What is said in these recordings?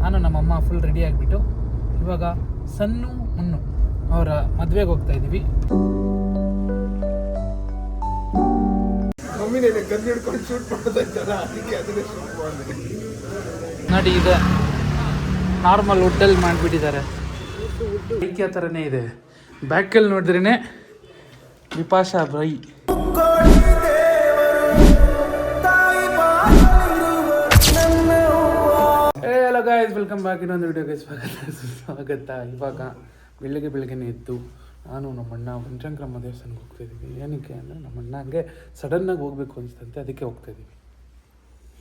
ನಾನು ನಮ್ಮಮ್ಮ full ready ಆಗಿಬಿಟ್ಟು ಇವಾಗ ಸನ್ನು ಮುನ್ನು ಅವರ ಮದುವೆಗೆ ಹೋಗ್ತಾ ಇದ್ದೀವಿ. ನೋಡಿ ಇದೆ ನಾರ್ಮಲ್ ವುಡ್ಡಲ್ಲಿ ಮಾಡಿಬಿಟ್ಟಿದ್ದಾರೆ. ಐಕ್ಯ ಥರನೇ ಇದೆ. ಬ್ಯಾಕಲ್ಲಿ ನೋಡಿದ್ರೇ Vipasha bye. Hello guys, welcome back. ಇನ್ನೊಂದು ವಿಡಿಯೋಗೆ ಸ್ವಾಗತ. ಇವಾಗ ಬೆಳಗ್ಗೆನೇ ಎದ್ದು ನಾನು ನಮ್ಮಣ್ಣ ಪಂಚಾಂಕ್ರಮ್ಮ ದೇವಸ್ಥಾನಕ್ಕೆ ಹೋಗ್ತಾ ಇದ್ದೀವಿ. ಏನಕ್ಕೆ ಅಂದರೆ ನಮ್ಮಣ್ಣ ಹಂಗೆ ಸಡನ್ನಾಗಿ ಹೋಗ್ಬೇಕು ಅನಿಸ್ತಂತೆ, ಅದಕ್ಕೆ ಹೋಗ್ತಾ ಇದ್ದೀವಿ.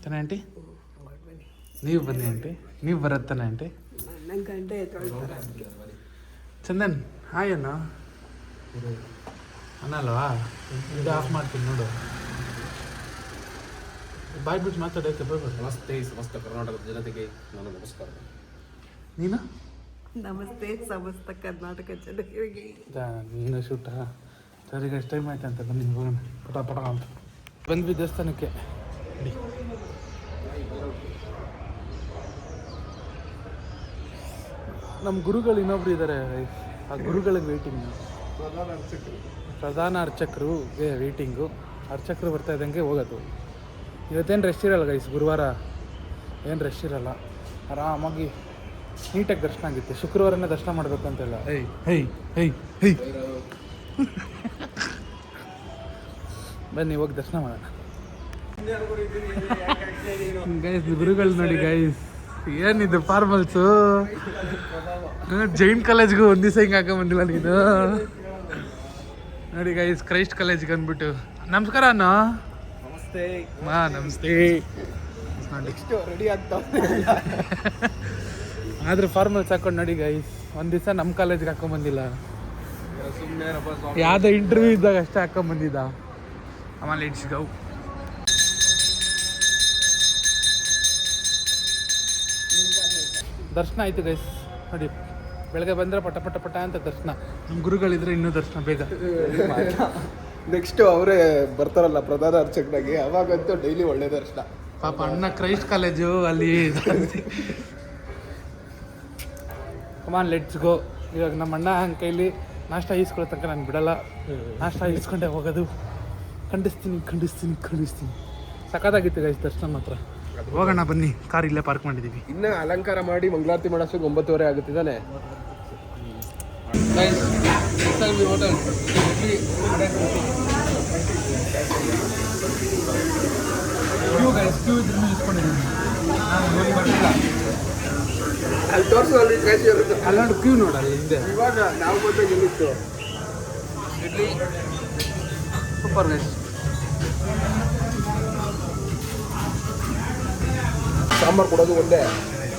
ತಾನೇ ಆಂಟಿ? ನೀವು ಬನ್ನಿ ಆಂಟಿ. ನೀವು ಬರುತ್ತಾನೆ ಆಂಟಿ? ಚಂದನ್ ಹಾಯ್ ಅಣ್ಣ ಅನ್ನಲ್ವಾ? ಇದು ಆಫ್ ಮಾಡ್ತೀನಿ ನೋಡು. ಬಾಯ್ ಬಿಟ್ಟು ಮಾತಾಡೋಕ್ಕೆ ಬರ್ಬೋದು. ನಮಸ್ತೆ ಸಮಸ್ತ ಕರ್ನಾಟಕದ ಜನತೆಗೆ ನಾನು ನಮಸ್ಕಾರ. ನೀನು? ನಮಸ್ತೆ ಸಮಸ್ತ ಕರ್ನಾಟಕ ಜನತೆಗೆ. ನೀನು ಶೂಟ ಸರಿಗೆ ಎಷ್ಟು ಟೈಮ್ ಆಯ್ತು ಅಂತ ಬನ್ನಿ ಹೋಗೋಣ ಪಟ ಅಂತ ಬಂದ್ವಿ ದೇವಸ್ಥಾನಕ್ಕೆ. ನಮ್ಮ ಗುರುಗಳು ಇನ್ನೊಬ್ರು ಇದ್ದಾರೆ. ಆ ಗುರುಗಳಿಗೆ ವೇಟಿಂಗ್. ಪ್ರಧಾನ ಅರ್ಚಕರಿಗೆ ವೇಟಿಂಗು. ಅರ್ಚಕರು ಬರ್ತಾ ಇದ್ದಂಗೆ ಹೋಗೋದು. ಇವತ್ತೇನು ರಶ್ ಇರಲ್ಲ ಗೈಸ್, ಗುರುವಾರ ಏನು ರಶ್ ಇರಲ್ಲ. ಆರಾಮಾಗಿ ನೀಟಾಗಿ ದರ್ಶನ ಆಗುತ್ತೆ. ಶುಕ್ರವಾರನೇ ದರ್ಶನ ಮಾಡಬೇಕು ಅಂತೆಲ್ಲ. ಬನ್ನಿ ಹೋಗಿ ದರ್ಶನ ಮಾಡೋಣ ಗೈಸ್. ಗುರುಗಳು ನೋಡಿ ಗೈಸ್, ಏನಿದು ಫಾರ್ಮಲ್ಸು. ಜೈನ್ ಕಾಲೇಜ್ಗೂ ಒಂದು ದಿವಸ ಹಿಂಗೆ ಹಾಕೊಂಬಂದಿಲ್ಲ ನೀನು. ನೋಡಿ ಗೈಸ್, ಕ್ರೈಸ್ಟ್ ಕಾಲೇಜ್ಗೆ ಅಂದ್ಬಿಟ್ಟು ನಮಸ್ಕಾರ ಅಣ್ಣ. ನಮಸ್ತೆ. ರೆಡಿ ಆಗ್ತಾ ಆದ್ರೆ ಫಾರ್ಮಲ್ಸ್ ಹಾಕೊಂಡು ನೋಡಿ ಗೈಸ್, ಒಂದು ದಿವಸ ನಮ್ಮ ಕಾಲೇಜ್ಗೆ ಹಾಕೊಂಬಂದಿಲ್ಲ. ಯಾವುದೋ ಇಂಟರ್ವ್ಯೂ ಇದ್ದಾಗ ಅಷ್ಟೇ ಹಾಕೊಂಬಂದಿದ್ದ. ಆಮೇಲೆ ಇಟ್ಸ್ ಗೌ. ದರ್ಶನ ಆಯಿತು ಗೈಸ್. ನೋಡಿ ಬೆಳಗ್ಗೆ ಬಂದರೆ ಪಟ ಪಟ ಪಟ ಅಂತ ದರ್ಶನ. ನಮ್ಮ ಗುರುಗಳಿದ್ರೆ ಇನ್ನೂ ದರ್ಶನ ಬೇಗ. ನೆಕ್ಸ್ಟ್ ಅವರೇ ಬರ್ತಾರಲ್ಲ ಪ್ರಧಾನ ಅರ್ಚಕರಾಗಿ, ಅವಾಗಂತೂ ಡೈಲಿ ಒಳ್ಳೆ ದರ್ಶನ. ಪಾಪ ಅಣ್ಣ ಕ್ರೈಸ್ಟ್ ಕಾಲೇಜು ಅಲ್ಲಿ. Come on let's go. ಇವಾಗ ನಮ್ಮ ಅಣ್ಣ ಹಂಗೆ ಕೈಲಿ ನಾಷ್ಟ ಈಸ್ಕೊಳ್ಳೋ ತನಕ ನಾನು ಬಿಡಲ್ಲ. ನಾಷ್ಟ ಈಸ್ಕೊಂಡೆ ಹೋಗೋದು. ಖಂಡಿಸ್ತೀನಿ. ಸಖತ್ತಾಗಿತ್ತು ಗೈಸ್ ದರ್ಶನ ಮಾತ್ರ. ಹೋಗೋಣ ಬನ್ನಿ, ಕಾರ್ ಇಲ್ಲೇ ಪಾರ್ಕ್ ಮಾಡಿದ್ದೀವಿ. ಇನ್ನು ಅಲಂಕಾರ ಮಾಡಿ ಮಂಗಳಾರತಿ ಮಾಡೋಷ್ಟು 9:30 ಆಗುತ್ತಿದ್ದಾನೆ. ಅಲ್ಲಿ ತೋರಿಸು, ಅಲ್ಲಿ ಕಾಶಿ ಇರುತ್ತೆ. ಅಲ್ಲೊಂದು ಕ್ಯೂ ನೋಡಲ್ಲ ಹಿಂದೆ. ಇವಾಗ ನಾವು ಬಂದಾಗ ಎಲ್ಲಿತ್ತು ಇಡ್ಲಿ ಸೂಪರ್ ಗೈಸ್. ಸಾಂಬಾರು ಕೊಡೋದು ಒಂದೇ,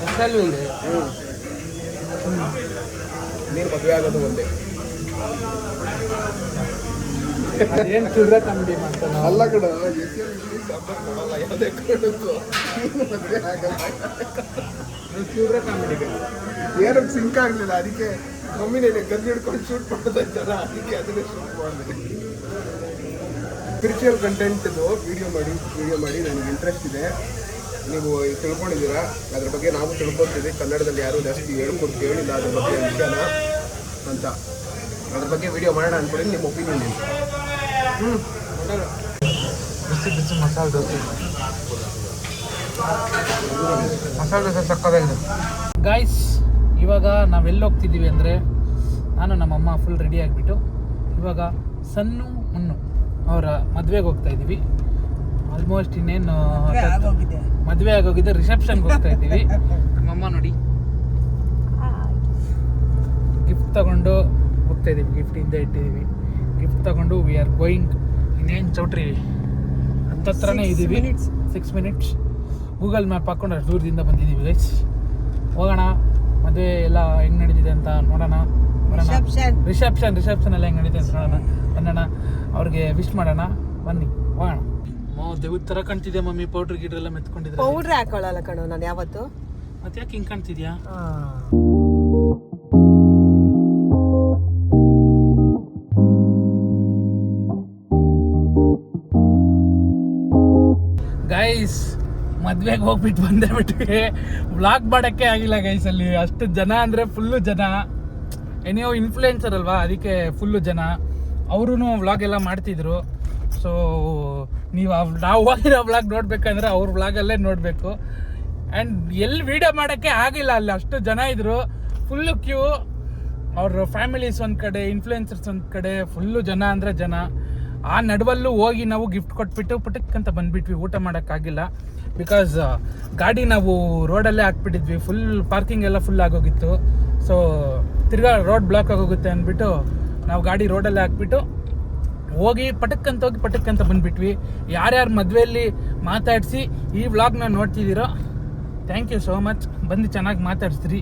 ಮಸಾಲೆ ಒಂದೇ, ನೀರು ಮದುವೆ ಆಗೋದು ಒಂದೇ. ಏನು ಚಿಲ್ಲರೆ ಕಾಮಿಡಿ ಮಾಡ್ತಾನೆ. ಅಲ್ಲ ಕಡ ಸಾಂಬಾರು ಕೊಡಲ್ಲ ಯಾವುದೇ ಕೊಡೋದು ಮದುವೆ ಆಗಲ್ಲ. ಚಿಲ್ಲರೆ ಕಾಮಿಡಿ ಏನೋ ಸಿಂಕ್ ಆಗಲಿಲ್ಲ, ಅದಕ್ಕೆ ಮಮ್ಮಿ ನೀನು ಗನ್ ಹಿಡ್ಕೊಂಡು ಶೂಟ್ ಮಾಡ್ತಾ ಇದ್ದಾರ, ಅದಕ್ಕೆ ಅದನ್ನೇ ಶೂಟ್ ಮಾಡಿದೆ. ಸ್ಪಿರಿಚುವಲ್ ಕಂಟೆಂಟ್ದು ವಿಡಿಯೋ ಮಾಡಿ ನನಗೆ ಇಂಟ್ರೆಸ್ಟ್ ಇದೆ. ನೀವು ತಿಳ್ಕೊಂಡಿದ್ದೀರಾ, ಅದ್ರ ಬಗ್ಗೆ ನಾವು ತಿಳ್ಕೊತೀವಿ. ಕನ್ನಡದಲ್ಲಿ ಯಾರೂ ಜಾಸ್ತಿ ಹೇಳಿಲ್ಲ ಅದ್ರ ಬಗ್ಗೆ ವಿಷಯನ ಅಂತ. ಅದ್ರ ಬಗ್ಗೆ ವಿಡಿಯೋ ಮಾಡೋಣ ಅಂದ್ಕೊಳ್ಳಿ. ನಿಮ್ಮ ಒಪಿನಿಯನ್ ಏನು? ಬಿಸಿ ಮಸಾಲೆ ದೋಸೆ ಸಕ್ಕತ್ತಾಗಿದೆ ಗಾಯ್ಸ್. ಇವಾಗ ನಾವೆಲ್ಲಿ ಹೋಗ್ತಿದ್ದೀವಿ ಅಂದರೆ, ನಾನು ನಮ್ಮಮ್ಮ ಫುಲ್ ರೆಡಿ ಆಗಿಬಿಟ್ಟು ಇವಾಗ ಸನ್ನು ಮುನ್ನು ಅವರ ಮದುವೆಗೆ ಹೋಗ್ತಾ ಇದ್ದೀವಿ. ಆಲ್ಮೋಸ್ಟ್ ಇನ್ನೇನು ಮದುವೆ ಆಗೋಗಿದೆ, ರಿಸೆಪ್ಷನ್ಗೆ ಹೋಗ್ತಾ ಇದ್ದೀವಿ. ನಮ್ಮಮ್ಮ ನೋಡಿ ಗಿಫ್ಟ್ ತಗೊಂಡು ಹೋಗ್ತಾ ಇದ್ದೀವಿ. ಗಿಫ್ಟ್ ಹಿಂದೆ ಇಟ್ಟಿದ್ದೀವಿ. ಗಿಫ್ಟ್ ತಗೊಂಡು ವಿ ಆರ್ ಗೋಯಿಂಗ್. ಇನ್ನೇನು ಚೌಟ್ರಿ ಹತ್ತತ್ರನೇ ಇದ್ದೀವಿ. 6 ಮಿನಿಟ್ಸ್ ಗೂಗಲ್ ಮ್ಯಾಪ್ ಹಾಕ್ಕೊಂಡು ಅಷ್ಟು ದೂರದಿಂದ ಬಂದಿದ್ದೀವಿ ಗೈಸ್. ಹೋಗೋಣ, ಮದುವೆ ಎಲ್ಲ ಹೆಂಗೆ ನಡೀತಿದೆ ಅಂತ ನೋಡೋಣ. ರಿಸೆಪ್ಷನ್ ಎಲ್ಲ ಹೆಂಗೆ ನಡೀತಿದೆ ಅಂತ ನೋಡೋಣ. ಬನ್ನೋಣ, ಅವ್ರಿಗೆ ವಿಶ್ ಮಾಡೋಣ. ಬನ್ನಿ ಹೋಗೋಣ. ದೇವ್ರ ಥರ ಕಾಣ್ತಿದ್ಯಾ ಮಮ್ಮಿ. ಪೌಡ್ರ್ ಗಿಡ್ರೆಲ್ಲ ಮೆತ್ಕೊಂಡಿದ್ರೆ. ಪೌಡ್ರ್ ಹಾಕೊಳ್ಳಲ್ಲ ಕಣೋ ನಾನು ಯಾವತ್ತು. ಮತ್ತೆ ಯಾಕೆ ಹಿಂಗೆ ಕಾಣ್ತಿದ್ಯಾ? ಗೈಸ್ ಮದ್ವೆಗೆ ಹೋಗ್ಬಿಟ್ಟು ಬಂದೇ ಬಿಟ್ವಿ. ವ್ಲಾಗ್ ಮಾಡೋಕ್ಕೆ ಆಗಿಲ್ಲ ಗೈಸ್. ಅಲ್ಲಿ ಅಷ್ಟು ಜನ ಅಂದರೆ ಫುಲ್ಲು ಜನ. ಏನೋ ಇನ್ಫ್ಲುಯೆನ್ಸರ್ ಅಲ್ವಾ, ಅದಕ್ಕೆ ಫುಲ್ಲು ಜನ. ಅವರು ವ್ಲಾಗ್ ಎಲ್ಲ ಮಾಡ್ತಿದ್ರು. ಸೊ ನೀವು ನಾವು ಹೋಗಿರೋ ವ್ಲಾಗ್ ನೋಡ್ಬೇಕಂದ್ರೆ ಅವ್ರ ವ್ಲಾಗಲ್ಲೇ ನೋಡಬೇಕು. ಆ್ಯಂಡ್ ಎಲ್ಲಿ ವೀಡಿಯೋ ಮಾಡೋಕ್ಕೆ ಆಗಿಲ್ಲ, ಅಲ್ಲಿ ಅಷ್ಟು ಜನ ಇದ್ದರು. Full Q. ಅವ್ರ ಫ್ಯಾಮಿಲೀಸ್ ಒಂದು ಕಡೆ, ಇನ್ಫ್ಲುಯೆನ್ಸರ್ಸ್ ಒಂದು ಕಡೆ, ಫುಲ್ಲು ಜನ ಅಂದರೆ ಜನ. ಆ ನಡುವಲ್ಲೂ ಹೋಗಿ ನಾವು ಗಿಫ್ಟ್ ಕೊಟ್ಬಿಟ್ಟು ಪುಟಕ್ಕಂತ ಬಂದುಬಿಟ್ವಿ. ಊಟ ಮಾಡೋಕ್ಕಾಗಿಲ್ಲ, ಬಿಕಾಸ್ ಗಾಡಿ ನಾವು ರೋಡಲ್ಲೇ ಹಾಕ್ಬಿಟ್ಟಿದ್ವಿ. ಫುಲ್ ಪಾರ್ಕಿಂಗ್ ಎಲ್ಲ ಫುಲ್ ಆಗೋಗಿತ್ತು. ಸೊ ತಿರ್ಗಾ ರೋಡ್ ಬ್ಲಾಕ್ ಆಗೋಗುತ್ತೆ ಅಂದ್ಬಿಟ್ಟು ನಾವು ಗಾಡಿ ರೋಡಲ್ಲೇ ಹಾಕ್ಬಿಟ್ಟು ಹೋಗಿ ಪಟಕ್ಕಂತ ಬಂದುಬಿಟ್ವಿ. ಯಾರ್ಯಾರು ಮದುವೆಯಲ್ಲಿ ಮಾತಾಡಿಸಿ ಈ ವ್ಲಾಗ್ನ ನೋಡ್ತಿದ್ದೀರೋ ಥ್ಯಾಂಕ್ ಯು ಸೋ ಮಚ್. ಬಂದು ಚೆನ್ನಾಗಿ ಮಾತಾಡಿಸ್ರಿ,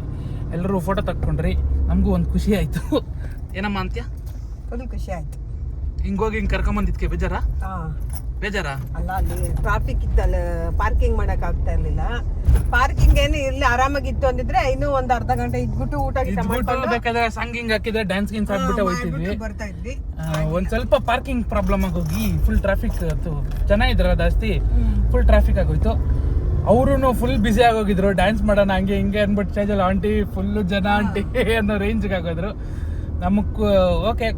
ಎಲ್ಲರೂ ಫೋಟೋ ತಕ್ಕೊಂಡ್ರಿ. ನಮಗೂ ಒಂದು ಖುಷಿ ಆಯಿತು. ಏನಮ್ಮ ಅಂತ್ಯ? ಫುಲ್ ಖುಷಿ ಆಯ್ತು. ಹಿಂಗೋಗಿ ಹಿಂಗೆ ಕರ್ಕೊಂಬಂದಿದ್ಕೆ ಬೇಜಾರಾ? ಬೇಜಾರಾ? ಅಲ್ಲ, ಅಲ್ಲಿ ಟ್ರಾಫಿಕ್ ಇತ್ತಲ್ಲ, ಪಾರ್ಕಿಂಗ್ ಮಾಡಕ್ ಆಗ್ತಾ ಇರ್ಲಿಲ್ಲ. ಪಾರ್ಕಿಂಗ್ ಏನು ಇರ್ಲಿ, ಆರಾಮಾಗಿತ್ತು ಅಂದಿದ್ರೆ ಇನ್ನೂ ಒಂದ್ ಅರ್ಧ ಗಂಟೆ ಇದ್ಬಿಟ್ಟು ಊಟ ಬೇಕಾದ್ರೆ ಸಾಂಗಿಂಗ್ ಹಾಕಿದ್ರೆ ಡ್ಯಾನ್ಸ್ ಗಿನ್ಸ್ ಹಾಕ್ಬಿಟ್ಟೆ ಹೋಯ್ತಿದ್ವಿ. ಬರ್ತಾ ಇದ್ವಿ. ಒಂದ್ ಸ್ವಲ್ಪ ಪಾರ್ಕಿಂಗ್ ಪ್ರಾಬ್ಲಮ್ ಆಗೋಗಿ ಫುಲ್ ಟ್ರಾಫಿಕ್ ಜನ ಇದ್ರ ಜಾಸ್ತಿ, ಫುಲ್ ಟ್ರಾಫಿಕ್ ಆಗೋಯ್ತು. ಅವರು ಫುಲ್ ಬ್ಯುಸಿ ಆಗೋಗಿದ್ರು. ಡ್ಯಾನ್ಸ್ ಮಾಡೋಣ ಹಂಗೆ ಹಿಂಗೆ ಅಂದ್ಬಿಟ್ಟು ಸ್ಟೇಜಲ್ಲಿ ಆಂಟಿ ಫುಲ್ಲು ಜನ ಆಂಟಿ ಅನ್ನೋ ರೇಂಜ್ಗೆ ಆಗೋದ್ರು. ನಮಗೆ ಓಕೆ,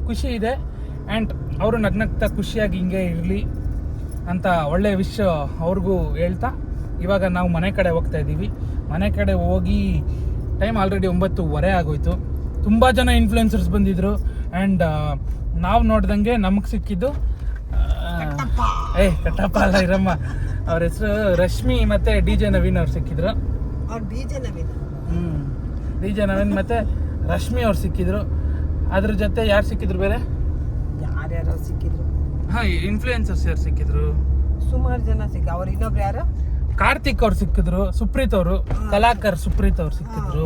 ಖುಷಿ ಇದೆ. ಆ್ಯಂಡ್ ಅವರು ನಗ್ನಗ್ತಾ ಖುಷಿಯಾಗಿ ಹಿಂಗೆ ಇರಲಿ ಅಂತ ಒಳ್ಳೆ ವಿಷಯ ಅವ್ರಿಗೂ ಹೇಳ್ತಾ ಇವಾಗ ನಾವು ಮನೆ ಕಡೆ ಹೋಗ್ತಾ ಇದ್ದೀವಿ. ಮನೆ ಕಡೆ ಹೋಗಿ ಟೈಮ್ ಆಲ್ರೆಡಿ 9:15 ಆಗೋಯ್ತು. ತುಂಬ ಜನ ಇನ್ಫ್ಲುಯೆನ್ಸರ್ಸ್ ಬಂದಿದ್ದರು. ಆ್ಯಂಡ್ ನಾವು ನೋಡ್ದಂಗೆ ನಮಗೆ ಸಿಕ್ಕಿದ್ದು ಕಟ್ಟಪ್ಪ ಅಲ್ಲ ಇರಮ್ಮ, ಅವ್ರ ಹೆಸರು ರಶ್ಮಿ ಮತ್ತು DJ ನವೀನ್ ಅವ್ರು ಸಿಕ್ಕಿದ್ರು. DJ ನವೀನ್ ಮತ್ತು ರಶ್ಮಿ ಅವ್ರು ಸಿಕ್ಕಿದ್ರು. ಅದ್ರ ಜೊತೆ ಯಾರು ಸಿಕ್ಕಿದ್ರು ಬೇರೆ? ಯಾರ್ಯಾರೋ ಸಿಕ್ಕಿದ್ರು. ಇನ್ಫ್ಲುಯೆನ್ಸರ್ಸ್ ಯಾರು ಸಿಕ್ಕಿದ್ರು? ಸುಮಾರು ಜನ ಅವ್ರು ಇನ್ನೊಬ್ರು ಯಾರು? ಕಾರ್ತಿಕ್ ಅವ್ರು ಸಿಕ್ಕಿದ್ರು. ಸುಪ್ರೀತ್ ಅವರು, ಕಲಾಕರ್ ಸುಪ್ರೀತ್ ಅವ್ರು ಸಿಕ್ಕಿದ್ರು.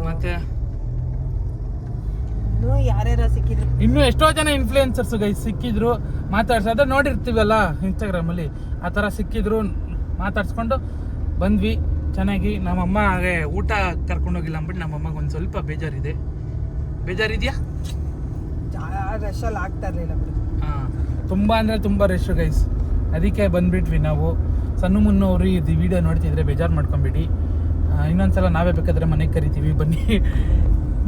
ಮತ್ತೆ ಯಾರ್ಯಾರ ಸಿಕ್ಕಿದ್ರು, ಇನ್ನು ಎಷ್ಟೋ ಜನ ಇನ್ಫ್ಲುಯೆನ್ಸರ್ಸ್ ಗೈಸ್ ಸಿಕ್ಕಿದ್ರು. ಮಾತಾಡ್ಸೋದ ನೋಡಿರ್ತೀವಲ್ಲ ಇನ್ಸ್ಟಾಗ್ರಾಮಲ್ಲಿ, ಆ ಥರ ಸಿಕ್ಕಿದ್ರು. ಮಾತಾಡ್ಸ್ಕೊಂಡು ಬಂದ್ವಿ ಚೆನ್ನಾಗಿ. ನಮ್ಮಮ್ಮ ಹಾಗೆ ಊಟ ಕರ್ಕೊಂಡೋಗಿಲ್ಲ ಅಂದ್ಬಿಟ್ಟು ನಮ್ಮಮ್ಮಗೆ ಒಂದು ಸ್ವಲ್ಪ ಬೇಜಾರಿದೆಯಾ? ರಶಲ್ಲಿ ಆಗ್ತಾ ಇರಲಿಲ್ಲ ಬಿಡು. ತುಂಬ ಅಂದರೆ ತುಂಬ ರಶ್ ಗೈಸ್. ಅದಕ್ಕೆ ಬಂದುಬಿಟ್ವಿ ನಾವು. ಸಣ್ಣ ಮುನ್ನವರು ಇದು ವಿಡಿಯೋ ನೋಡ್ತಿದ್ರೆ ಬೇಜಾರು ಮಾಡ್ಕೊಂಬಿಡಿ. ಇನ್ನೊಂದ್ಸಲ ನಾವೇ ಬೇಕಾದರೆ ಮನೆಗೆ ಕರಿತೀವಿ, ಬನ್ನಿ.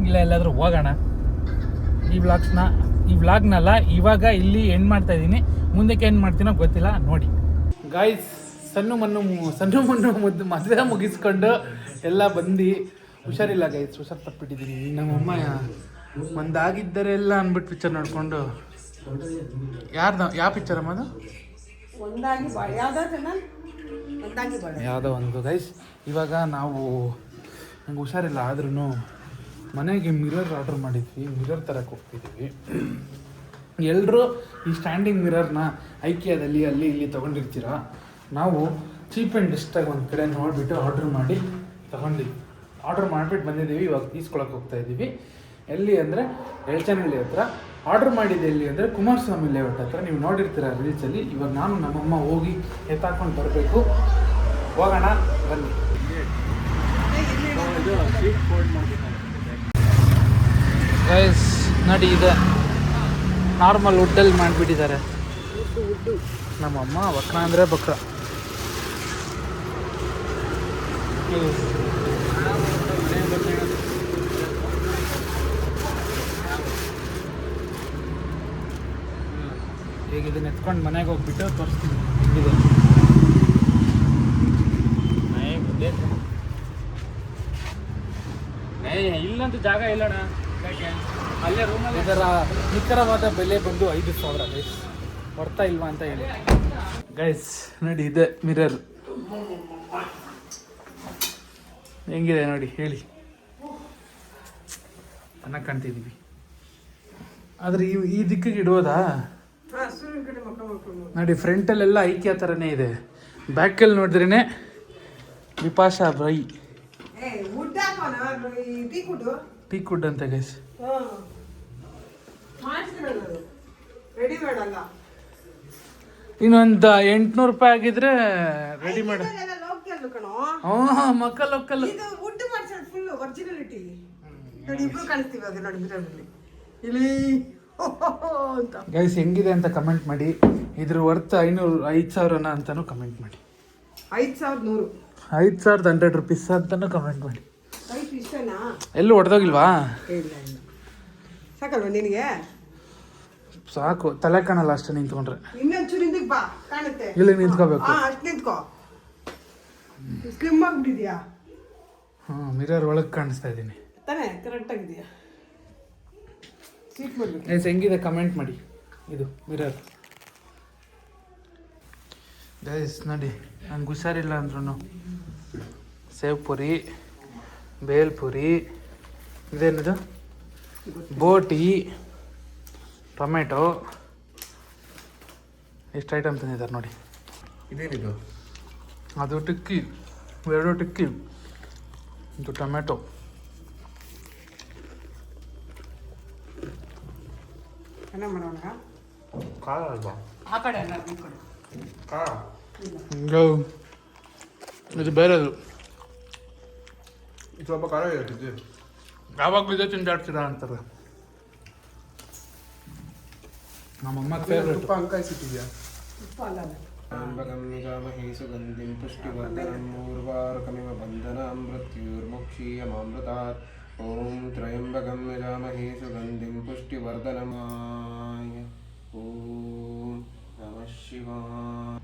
ಇಲ್ಲ ಎಲ್ಲಾದರೂ ಹೋಗೋಣ. ಈ ವ್ಲಾಗ್ನಲ್ಲ ಇವಾಗ ಇಲ್ಲಿ ಎಂಡ್ ಮಾಡ್ತಾ ಇದ್ದೀನಿ. ಮುಂದಕ್ಕೆ ಏನು ಮಾಡ್ತೀನೋ ಗೊತ್ತಿಲ್ಲ, ನೋಡಿ ಗಾಯ್ಸ್. ಸಣ್ಣ ಮುನ್ನು ಮದುವೆ ಮುಗಿಸ್ಕೊಂಡು ಎಲ್ಲ ಬಂದು ಹುಷಾರಿಲ್ಲ ಗೈಸ್, ಹುಷಾರು ತಪ್ಪಿಟ್ಟಿದ್ದೀನಿ. ನಮ್ಮಮ್ಮ ಒಂದಾಗಿದ್ದರೆಲ್ಲ ಅಂದ್ಬಿಟ್ಟು ಪಿಕ್ಚರ್ ನೋಡಿಕೊಂಡು, ಯಾವ ಪಿಕ್ಚರ್ ಅಮ್ಮ ಅದು? ಯಾವುದೋ ಒಂದು ಗೈಸ್. ಇವಾಗ ನಾವು ನಂಗೆ ಹುಷಾರಿಲ್ಲ ಆದ್ರೂ ಮನೆಗೆ ಮಿರರ್ ಆರ್ಡ್ರ್ ಮಾಡಿದ್ವಿ. ಮಿರರ್ ತರಕ್ಕೆ ಹೋಗ್ತಿದ್ದೀವಿ. ಎಲ್ಲರೂ ಈ ಸ್ಟ್ಯಾಂಡಿಂಗ್ ಮಿರರ್ನ ಐಕಿಯಾದಲ್ಲಿ ಅಲ್ಲಿ ಇಲ್ಲಿ ತೊಗೊಂಡಿರ್ತೀರ. ನಾವು ಚೀಪ್ ಆ್ಯಂಡ್ ಬೆಸ್ಟಾಗಿ ಒಂದು ಕಡೆ ನೋಡಿಬಿಟ್ಟು ಆರ್ಡ್ರ್ ಮಾಡಿಬಿಟ್ಟು ಬಂದಿದ್ದೀವಿ. ಇವಾಗ ಈಸ್ಕೊಳಕ್ಕೆ ಹೋಗ್ತಾ ಇದ್ದೀವಿ. ಎಲ್ಲಿ ಅಂದರೆ ಎಳ್ಚನಹಳ್ಳಿ ಹತ್ರ. ಆರ್ಡ್ರ್ ಮಾಡಿದ್ದು ಎಲ್ಲಿ ಅಂದರೆ ಕುಮಾರಸ್ವಾಮಿ ಲೇಔಟ್ ಹತ್ರ. ನೀವು ನೋಡಿರ್ತೀರ ರೀಲ್ಸಲ್ಲಿ. ಇವಾಗ ನಾನು ನಮ್ಮಮ್ಮ ಹೋಗಿ ಎತ್ತಾಕೊಂಡು ಬರಬೇಕು. ಹೋಗೋಣ ಬನ್ನಿ. ಗೈಸ್ ನೋಡಿ, ಇದೆ ನಾರ್ಮಲ್ ವುಡ್ಡಲ್ಲಿ ಮಾಡಿಬಿಟ್ಟಿದ್ದಾರೆ. ನಮ್ಮಮ್ಮ ವಕ್ರ ಅಂದರೆ ಬಕ್ರ. ಈಗ ಇದನ್ನ ಎತ್ಕೊಂಡು ಮನೆಗೆ ಹೋಗ್ಬಿಟ್ಟು ತೋರಿಸ್ತೀನಿ ಹೆಂಗಿದೆ. ಇಲ್ಲಂತೂ ಜಾಗ ಇಲ್ಲಣ್ಣ, ಅಲ್ಲೇ ರೂಮಲ್ಲಿ. ಇದರ ನಿಖರವಾದ ಬೆಲೆ ಬಂದು 5,000 ಗೈಸ್. ಬರ್ತಾ ಇಲ್ವಾ ಅಂತ ಹೇಳಿ ಗೈಸ್. ನೋಡಿ ಇದೆ ಮಿರರ್, ಹೆಂಗಿದೆ ನೋಡಿ ಹೇಳಿ. ಚೆನ್ನಾಗಿ ಕಾಣ್ತಿದ್ದೀವಿ. ಆದರೆ ಈ ದಿಕ್ಕಿಗೆ ಇಡುವುದಾ? ನೋಡಿ ಫ್ರಂಟಲ್ಲೆಲ್ಲ ಐಕ್ಯ ಥರನೇ ಇದೆ. ಬ್ಯಾಕಲ್ಲಿ ನೋಡಿದ್ರೇ ವಿಪಾಶಾ ಬೈ ಟೀಕ್ ಅಂತ ಗೈಸ್. ಇನ್ನೊಂದು 800 ರೂಪಾಯಿ ಆಗಿದ್ರೆ ರೆಡಿ ಮಾಡ. ಮಕ್ಕಳು ಗೈಸ್ ಹೆಂಗಿದೆ ಅಂತ ಕಮೆಂಟ್ ಮಾಡಿ. ಇದ್ರ ವರ್ತ್ 5,000 ಅಂತಾನು ಕಮೆಂಟ್ ಮಾಡಿ. 5100. 5100 rupees ಅಂತಲೂ ಕಮೆಂಟ್ ಮಾಡಿ. ಐದು ಇಷ್ಟನಾ? ಎಲ್ಲೂ ಹೊಡೆದೋಗಿಲ್ವಾ? ಇಲ್ಲ ಇಲ್ಲ. ಸಾಕಲ್ವಾ ನಿನಗೆ? ಸಾಕು, ತಲೆ ಕಾಣಲ್ಲ ಅಷ್ಟೇ ನಿಂತ್ಕೊಂಡ್ರೆ. ಇನ್ನೊಂಚೂರು ಹಿಂದಕ್ಕೆ ಬಾ, ಕಾಣುತ್ತೆ. ಇಲ್ಲಿ ನಿಂತ್ಕೋಬೇಕು. ಅಷ್ಟು ನಿಂತ್ಕೋ. ಸ್ಲಿಮ್ ಆಗಿಬಿಟ್ಟಿದ್ಯಾ? ಮಿರರ್ ಒಳಗೆ ಕಾಣಿಸ್ತಾ ಇದ್ದೀನಿ ತಾನೇ? ಕರೆಕ್ಟ್ ಆಗಿದೆಯಾ? ಸೀಟ್ ಮಾಡಬೇಕು. ಹೆಂಗಿದೆ ಕಮೆಂಟ್ ಮಾಡಿ. ಇದು ಮಿರರ್ ಗೈಸ್ ನೋಡಿ, ನಂಗೆ ಹುಷಾರಿಲ್ಲ ಅಂದ್ರೂ ಸೇವ್ ಪುರಿ, ಬೇಲ್ಪುರಿ, ಇದೇನಿದು ಬೋಟಿ, ಟೊಮೆಟೊ, ಎಷ್ಟು ಐಟಮ್ ತಂದಿದ್ದಾರೆ ನೋಡಿ. ಇದೇನಿದು? ಅದು ಟಿಕ್ಕಿ, 2 ಟಿಕ್ಕಿ, ಇದು ಟೊಮೆಟೊ. ಅನ್ನ ಮಾಡೋಣ. ಖಾರ ಅಲ್ವಾ? ಆ ಕಡೆ ಅಲ್ಲ, ಈ ಕಡೆ. ಖಾರ. ಇದು ಬೇರೆದು. ಸ್ವಲ್ಪ ಖಾರ ಇರುತ್ತೆ. ಯಾವಾಗಲೂ ಇದೇ ತಿಂದಾಡ್ತೀರಾ ಅಂತಾರೆ. ನಮ್ಮಮ್ಮ ಫೇವ್ರೇಟ್. ತುಪ್ಪ ಅಂಕಾಯಿ ಸಿಕ್ಕಿದ್ಯಾ? ಉಪ್ಪ ಅಲ್ಲ ಅದು. ಗಮ್ಯಗಾಮಹೇ ಸುಗಂಧಿಂ ಪುಷ್ಟಿವರ್ಧನಂ ಊರ್ವಾರುಕಮಿವ ಬಂಧನಾಂ ಮೃತ್ಯುರ್ಮುಕ್ಷೀಯಮಾಮೃತಾತ್. ಓಂ ತ್ರಯಂಬಕಂ ಯಜಾಮಹೇ ಸುಗಂಧಿಂ ಪುಷ್ಟಿವರ್ಧನಮಾಯ. ಓಂ ನಮಃ ಶಿವಾಯ.